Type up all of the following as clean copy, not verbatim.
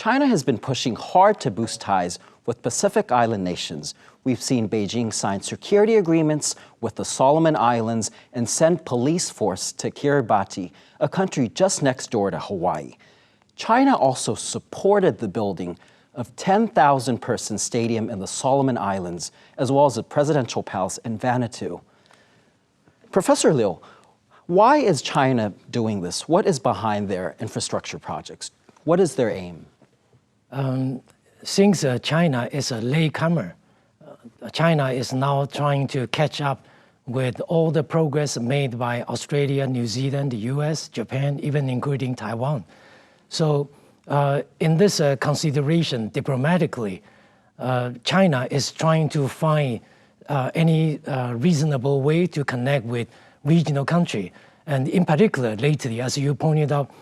China has been pushing hard to boost ties with Pacific Island nations. We've seen Beijing sign security agreements with the Solomon Islands and send police force to Kiribati, a country just next door to Hawaii. China also supported the building of 10,000-person stadium in the Solomon Islands, as well as a presidential palace in Vanuatu. Professor Liu, why is China doing this? What is behind their infrastructure projects? What is their aim? Since China is a latecomer, China is now trying to catch up with all the progress made by Australia, New Zealand, the US, Japan, even including Taiwan. So in this consideration, diplomatically, China is trying to find any reasonable way to connect with regional countries. And in particular, lately, as you pointed out,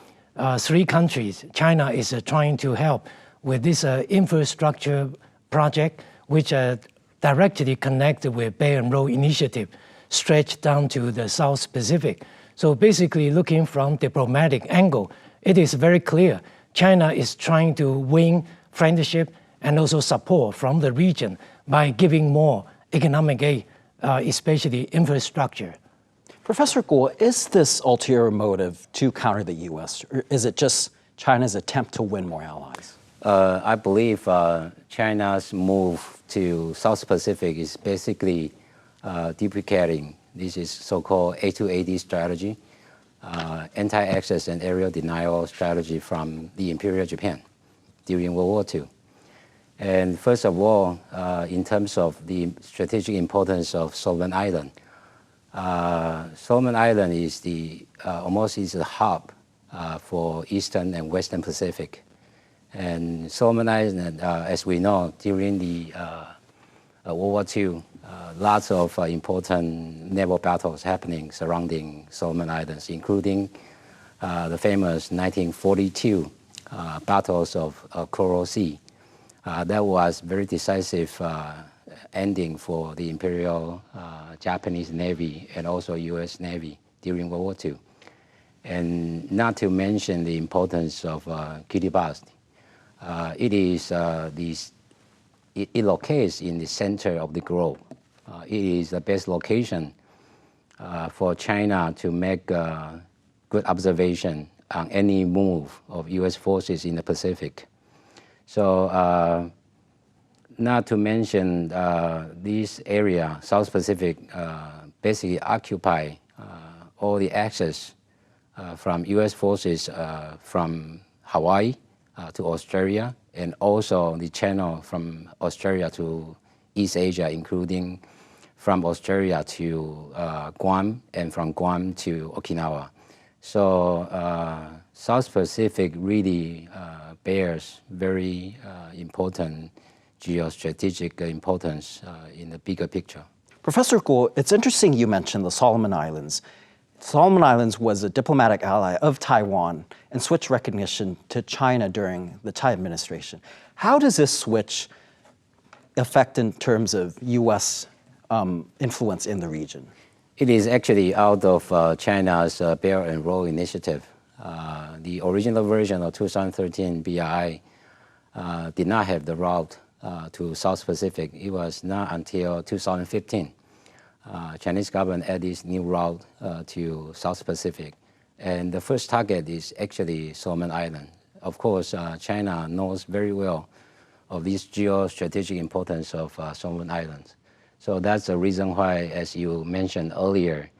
3 countries, China is trying to help with this infrastructure project, which directly connected with Belt and Road Initiative, stretched down to the South Pacific. So basically, looking from diplomatic angle, it is very clear China is trying to win friendship and also support from the region by giving more economic aid, especially infrastructure. Professor Guo, is this ulterior motive to counter the U.S., or is it just China's attempt to win more allies? I believe China's move to South Pacific is basically duplicating. This is so-called A2AD strategy, anti-access and area denial strategy from the Imperial Japan during World War II. And first of all, in terms of the strategic importance of Solomon Island, Solomon Island is almost a hub for Eastern and Western Pacific. And Solomon Island, as we know, during the World War II, lots of important naval battles happening surrounding Solomon Islands, including the famous 1942 battles of Coral Sea. That was very decisive ending for the Imperial Japanese Navy and also US Navy during World War II. And not to mention the importance of Kiribati. It locates in the center of the globe. It is the best location for China to make good observation on any move of US forces in the Pacific. So not to mention this area, South Pacific, basically occupy all the access from US forces from Hawaii to Australia, and also the channel from Australia to East Asia, including from Australia to Guam and from Guam to Okinawa. So South Pacific really bears very important geostrategic importance in the bigger picture. Professor Guo, it's interesting you mentioned the Solomon Islands. Solomon Islands was a diplomatic ally of Taiwan and switched recognition to China during the Tsai administration. How does this switch affect in terms of U.S. influence in the region? It is actually out of China's Belt and Road Initiative. The original version of 2013 BRI did not have the route to South Pacific. It was not until 2015 Chinese government added this new route to South Pacific. And the first target is actually Solomon Island. Of course, China knows very well of this geostrategic importance of Solomon Islands. So that's the reason why, as you mentioned earlier,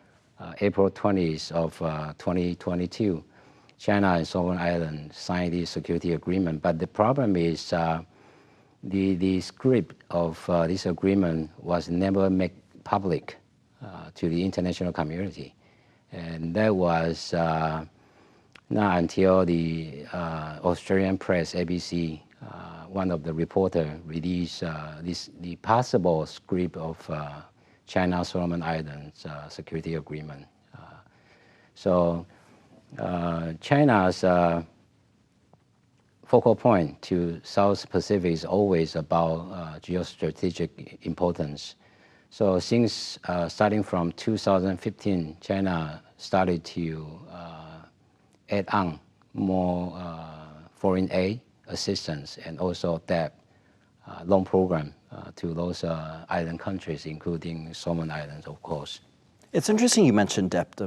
April 20th of 2022, China and Solomon Islands signed this security agreement. But the problem is the script of this agreement was never made public to the international community. And that was not until the Australian press, ABC, one of the reporters released the possible script of China-Solomon Islands security agreement. So China's focal point to South Pacific is always about geostrategic importance. So since starting from 2015, China started to add on more foreign aid assistance and also debt loan program to those island countries, including Solomon Islands, of course. It's interesting you mentioned debt.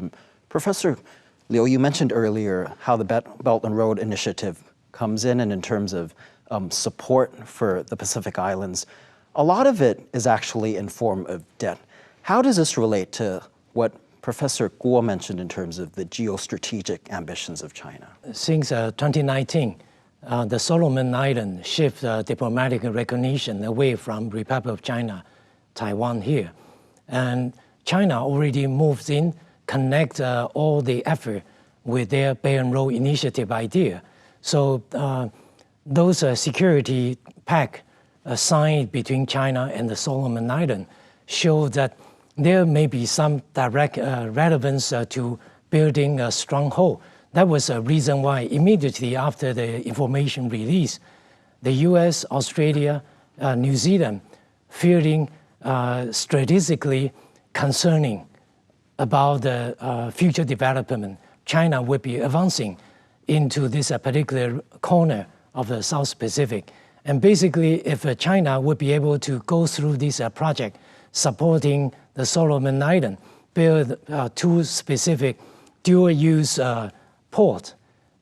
Professor Liu, you mentioned earlier how the Belt and Road Initiative comes in, and in terms of support for the Pacific Islands, a lot of it is actually in form of debt. How does this relate to what Professor Fu-kuo mentioned in terms of the geostrategic ambitions of China? Since 2019, the Solomon Islands shift diplomatic recognition away from Republic of China, Taiwan here. And China already moves in, connect all the effort with their Belt and Road Initiative idea. So those security pact signed between China and the Solomon Islands show that there may be some direct relevance to building a stronghold. That was a reason why immediately after the information release, the US, Australia, New Zealand feeling strategically concerning about the future development. China would be advancing into this particular corner of the South Pacific. And basically, if China would be able to go through this project supporting the Solomon Islands, build two specific dual-use port,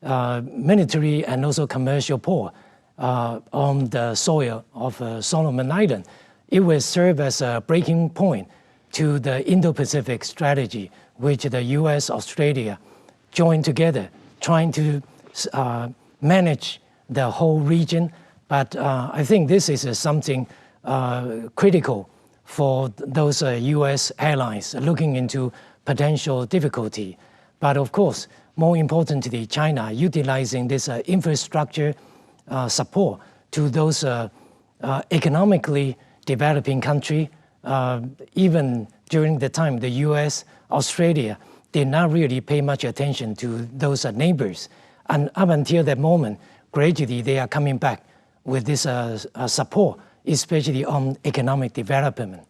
military and also commercial port on the soil of Solomon Islands, it will serve as a breaking point to the Indo-Pacific strategy, which the US, Australia joined together, trying to manage the whole region. But I think this is something critical for those US airlines looking into potential difficulty. But of course, more importantly, China utilizing this infrastructure support to those economically developing countries. Even during the time, the US, Australia did not really pay much attention to those neighbors. And up until that moment, gradually they are coming back with this support, especially on economic development.